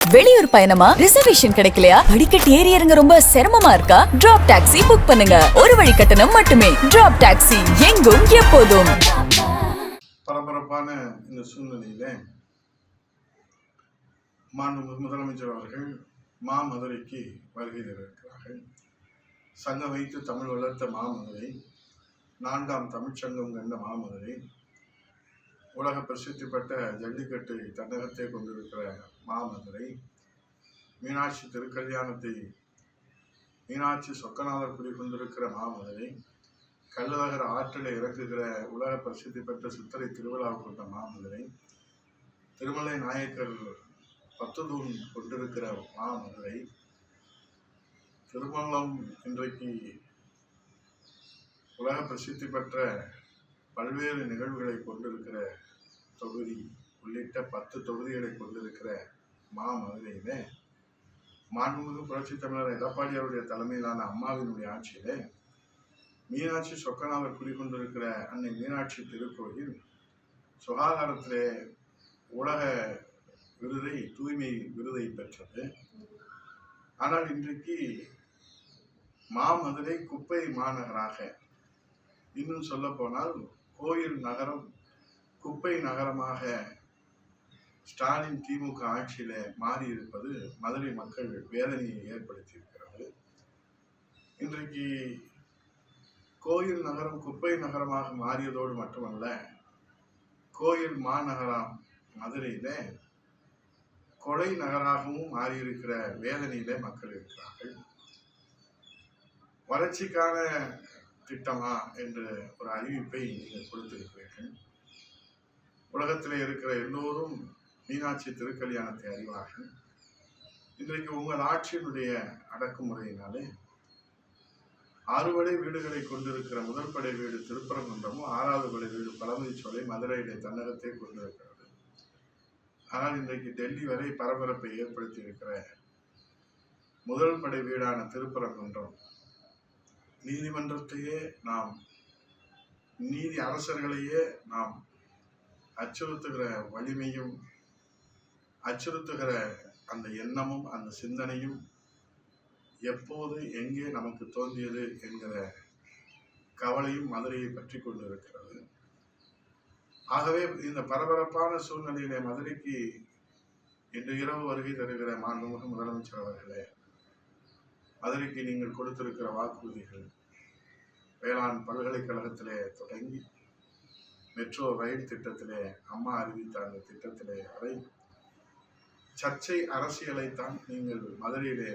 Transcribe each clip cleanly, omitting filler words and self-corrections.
வெளியூர் பயணமா? ரிசர்வேஷன் கிடைக்கலையா? படிக்கட்டு ஏறி இறங்க ரொம்ப சிரமமா இருக்கா? டிராப் டாக்ஸி புக் பண்ணுங்க. ஒரு வழி கட்டணம் மட்டுமே. டிராப் டாக்ஸி, எங்கும் எப்போதும். பரபரப்பான இந்த சூழ்நிலையில மாண்புமிகு முதலமைச்சர் அவர்கள் மாமதுரைக்கு வருகை தருகிறார்கள். சங்கம் வைத்து தமிழ் வளர்த்த மாமதுரை, 4ஆம் தமிழ்ச்சங்கம் கண்ட மாமதுரை, உலக பிரசித்தி பெற்ற ஜல்லிக்கட்டு தன்னகத்தை கொண்டிருக்கிற மாமதுரை, மீனாட்சி திருக்கல்யாணத்தை மீனாட்சி சொக்கநாதர் குடிக்கொண்டிருக்கிற மாமதுரை, கள்ளழகர் ஆற்றில் இறக்குகிற உலக பிரசித்தி பெற்ற சித்திரை திருவிழா கொண்ட மாமதுரை, திருமலை நாயக்கர் 10 தூண் கொண்டிருக்கிற மாமதுரை, திருமங்கலம் இன்றைக்கு உலக பிரசித்தி பெற்ற பல்வேறு நிகழ்வுகளை கொண்டிருக்கிற தொகுதி உள்ளிட்ட 10 தொகுதிகளை கொண்டிருக்கிற மாமதுரையில மாண்புமிகு புரட்சி தமிழர் எடப்பாடி அவருடைய தலைமையிலான அம்மாவினுடைய ஆட்சியில மீனாட்சி சொக்கநாதர் குடிக்கொண்டிருக்கிற அன்னை மீனாட்சி திருக்கோயில் சுகாதாரத்திலே உலக விருதை, தூய்மை விருதை பெற்றது. ஆனால் இன்றைக்கு மாமதுரை குப்பை மாநகராக, இன்னும் சொல்ல போனால் கோயில் நகரம் குப்பை நகரமாக ஸ்டாலின் திமுக ஆட்சியில மாறி இருப்பது மதுரை மக்கள் வேதனையை ஏற்படுத்தி இருக்கிறது. இன்றைக்கு கோயில் நகரம் குப்பை நகரமாக மாறியதோடு மட்டுமல்ல, கோயில் மாநகரம் மதுரையில கொலை நகராகவும் மாறியிருக்கிற வேதனையில மக்கள் இருக்கிறார்கள். வளர்ச்சிக்கான திட்டமா என்ற ஒரு அறிவிப்பை நீங்கள் கொடுத்திருக்கிறீர்கள். உலகத்திலே இருக்கிற எல்லோரும் மீனாட்சி திருக்கல்யாணத்தை அறிவார்கள். இன்றைக்கு உங்கள் ஆட்சியினுடைய அடக்குமுறையினாலே 6 படை வீடுகளை கொண்டிருக்கிற முதல் படை வீடு திருப்பரங்குன்றமும், 6வது படை வீடு பழமுதிர்ச்சோலை மதுரையிலே தன்னகத்தை கொண்டிருக்கிறது. ஆனால் இன்றைக்கு டெல்லி வரை பரபரப்பை ஏற்படுத்தி இருக்கிற முதல் படை வீடான திருப்பரங்குன்றம் நீதிமன்றத்தையே நாம், நீதி அரசர்களையே நாம் அச்சுறுத்துகிற வலிமையும், அச்சுறுத்துகிற அந்த எண்ணமும், அந்த சிந்தனையும் எப்போது எங்கே நமக்கு தோன்றியது என்கிற கவலையும் மதுரையை பற்றி கொண்டிருக்கிறது. ஆகவே இந்த பரபரப்பான சூழ்நிலையிலே மதுரைக்கு இன்று இரவு வருகை தருகிற மாண்புமிகு முதலமைச்சர் அவர்களே, மதுரைக்கு நீங்கள் கொடுத்திருக்கிற வாக்குறுதிகள், வேளாண் பல்கலைக்கழகத்திலே தொடங்கி மெட்ரோ ரயில் திட்டத்திலே அம்மா அறிவித்த அந்த திட்டத்திலே வரை சர்ச்சை அரசியலைத்தான் நீங்கள் மதுரையிலே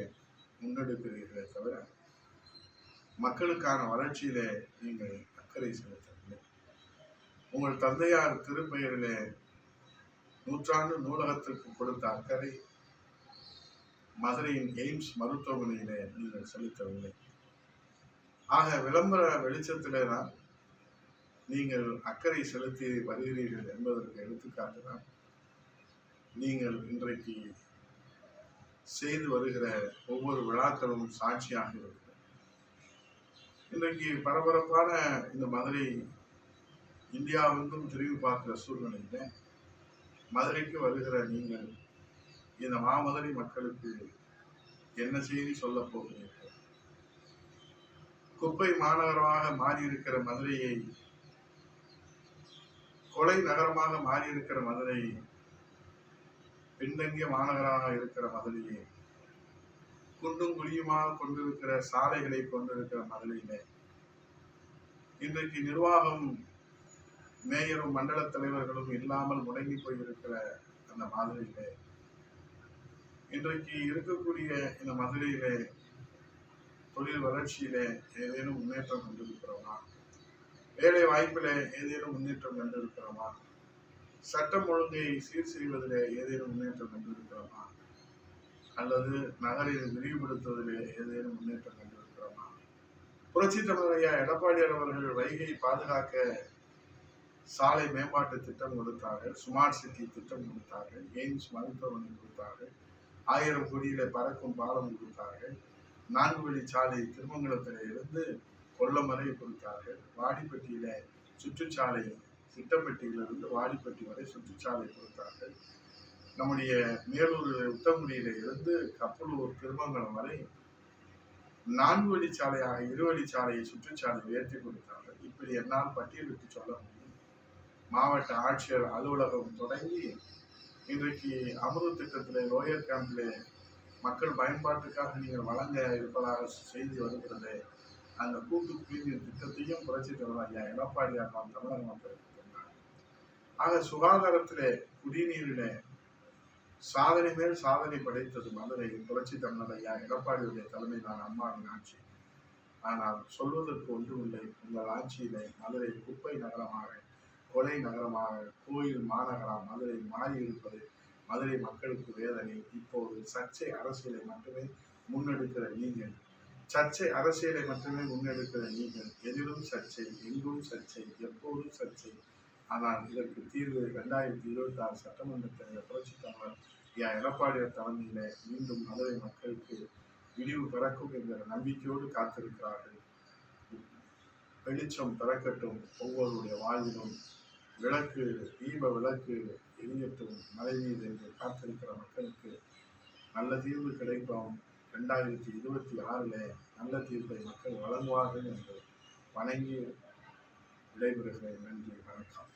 முன்னெடுக்கிறீர்களே தவிர மக்களுக்கான வளர்ச்சியிலே நீங்கள் அக்கறை செலுத்தவில்லை. உங்கள் தந்தையார் திருப்பெயரிலே 100 நூலகத்திற்கு கொடுத்த அக்கறை மதுரையின் எய்ம்ஸ் மருத்துவமனையிலே நீங்கள் செலுத்தவில்லை. ஆக விளம்பர வெளிச்சத்திலே தான் நீங்கள் அக்கறை செலுத்தி வருகிறீர்கள் என்பதற்கு எடுத்துக்காட்டுதான் நீங்கள் இன்றைக்கு செய்து வருகிற ஒவ்வொரு விழாக்களும் சாட்சியாக இருக்கிறது. இன்றைக்கு பரபரப்பான இந்த மதுரை இந்தியாவெங்கும் திரும்பி பார்க்கிற சூழ்நிலையில மதுரைக்கு வருகிற நீங்கள் இந்த மாமதுரை மக்களுக்கு என்ன செய்தி சொல்ல போகிறீர்கள்? குப்பை மாநகரமாக மாறியிருக்கிற மதுரையை, கொலை நகரமாக மாறியிருக்கிற மதுரையை, பின்தங்கிய மாநகராக இருக்கிற மதுரையை, குண்டும் குழியுமாக கொண்டிருக்கிற சாலைகளை கொண்டிருக்கிற மதுரையிலே இன்றைக்கு நிர்வாகம், மேயரும் மண்டல தலைவர்களும் இல்லாமல் முடங்கி போயிருக்கிற அந்த மதுரையிலே இன்றைக்கு இருக்கக்கூடிய இந்த மதுரையிலே தொழில் வளர்ச்சியிலே ஏதேனும் முன்னேற்றம் கண்டிருக்கிறோமா? வேலை வாய்ப்பிலே ஏதேனும் முன்னேற்றம் கண்டிருக்கிறோமா? சட்டம் ஒழுங்கை சீர் செய்வதிலே ஏதேனும் முன்னேற்றம் கண்டிருக்கிறோமா? அல்லது நகரை விரிவுபடுத்துவதிலே ஏதேனும் முன்னேற்றம் கண்டிருக்கிறோமா? புரட்சி தமிழரையா எடப்பாடியார் அவர்கள் வைகை பாதுகாக்க சாலை மேம்பாட்டு திட்டம் கொடுத்தார்கள், ஸ்மார்ட் சிட்டி திட்டம் கொடுத்தார்கள், எய்ம்ஸ் மருத்துவமனை கொடுத்தார்கள், 1000 கோடியில பறக்கும் பாலம் கொடுத்தார்கள், 4 வழி சாலை திருமங்கலத்தில இருந்து கொல்லம் வரை கொடுத்தார்கள், வாடிப்பட்டியில சுற்றுச்சாலை திட்டப்பட்டியிலிருந்து வாடிப்பட்டி வரை சுற்றுச்சாலை கொடுத்தார்கள். நம்முடைய மேலூர் உத்தங்குடியில இருந்து கப்பலூர் திருமங்கலம் வரை 4 வழிச்சாலையாக 2 வழிச்சாலையை சுற்றுச்சாலை உயர்த்தி கொடுத்தார்கள். இப்படி என்னால் பட்டியலிட்டு சொல்ல முடியும். மாவட்ட ஆட்சியர் அலுவலகம் தொடங்கி இன்றைக்கு அமிர்த திட்டத்திலே லோயர் கேம்பிலே மக்கள் பயன்பாட்டுக்காக நீங்கள் வழங்க இருப்பதாக செய்தி வருகிறது. அந்த கூட்டு குடிநீர் திட்டத்தையும் புரட்சி தலைவர் ஐயா எடப்பாடியார் தமிழக மக்களுக்கு சொன்னார். ஆக சுகாதாரத்திலே குடிநீரிலே சாதனை மேல் சாதனை படைத்தது மதுரை புரட்சி தமிழர் ஐயா எடப்பாடியுடைய தலைமையிலான அம்மாவின் ஆட்சி. ஆனால் சொல்வதற்கு ஒன்றுமில்லை. உங்கள் ஆட்சியிலே மதுரை குப்பை நகரமாக, கொலை நகரமாக, கோயில் மாநகரம் மதுரை மாறி இருப்பது மதுரை மக்களுக்கு வேதனை. இப்போது சர்ச்சை அரசியலை மட்டுமே முன்னெடுக்கிற நீங்கள் எதிலும் சர்ச்சை, எங்கும் சர்ச்சை, எப்போதும் சர்ச்சை. ஆனால் இதற்கு தீர்வு 2026 சட்டமன்ற தேர்தல் புரட்சி தலைவர் ஐயா எடப்பாடியார் தலைமையில மீண்டும் மதுரை மக்களுக்கு விடிவு பிறக்கும் என்கிற நம்பிக்கையோடு காத்திருக்கிறார்கள். வெளிச்சம் பிறக்கட்டும், ஒவ்வொருடைய வாழ்விலும் விளக்கு, தீப விளக்கு எரியட்டும் மழை மீது என்று காத்திருக்கிற மக்களுக்கு நல்ல தீர்வு கிடைக்கும். 2026 நல்ல தீர்ப்பை மக்கள் வழங்குவார்கள் என்று வணங்கி விடைபெறுகிறேன். நன்றி, வணக்கம்.